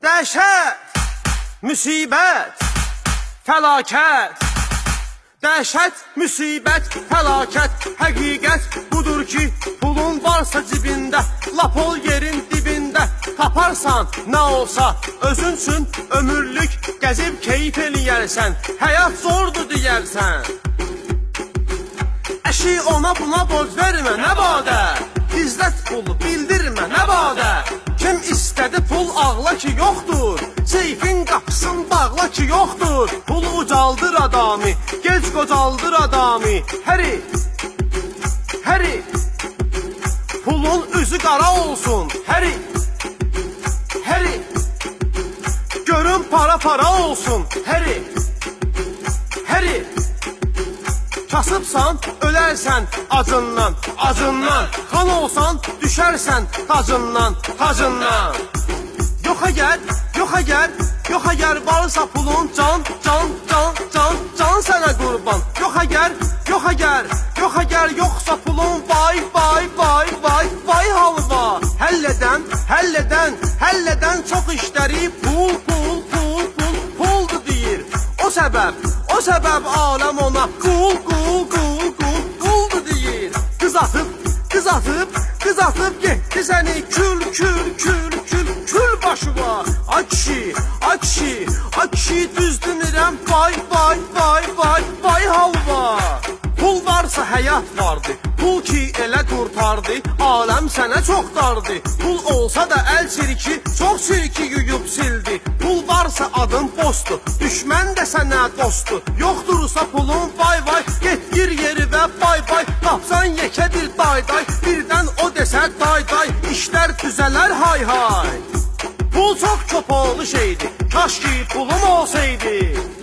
Dəhşət, müsibət, fəlakət. Dəhşət, müsibət, fəlakət. Həqiqət budur ki, pulun varsa cibində, lap ol yerin dibində. Taparsan nə olsa özün üçün ömürlük gəzib keyif eləyərsən. Həyat zordur deyərsən. Əşi ona buna borc vermə nə badə, İzzət pulu bildirmə nə badə. Kim istədi pul ağla ki yoxdur, seyfin qapısın bağla ki yoxdur. Pul ucaldır adamı, gec qocaldır adamı. Həri, pulun üzü qara olsun. Həri, görün para olsun. Həri, kasıbsan, ölərsən acından. Xan olsan, düşərsən tacından. Yox əgər varsa pulun, can sənə qurban. Yox əgər yoxsa pulun, vay halva. Həll edən çox işləri puldur deyir. O səbəb aləm ona quldur deyir. Qızatıb getdi səni kül başıva. Ay kişi düzdünürəm, vay halva. Pul varsa həyat vardı, pul ki elə qurtardı, aləm sənə çox dardı. Pul olsa da əl çirki, çox çirki yuyub sildi. Pul varsa adın postu, düşmən də sənə dostu. Yoxdursa pulun, vay, get gir yeri və bay. Tapsan yekə bir day, birdən o desə day, işlər düzələr hay. Pul çox çopalı şeydi, kaş ki pulum olsaydı.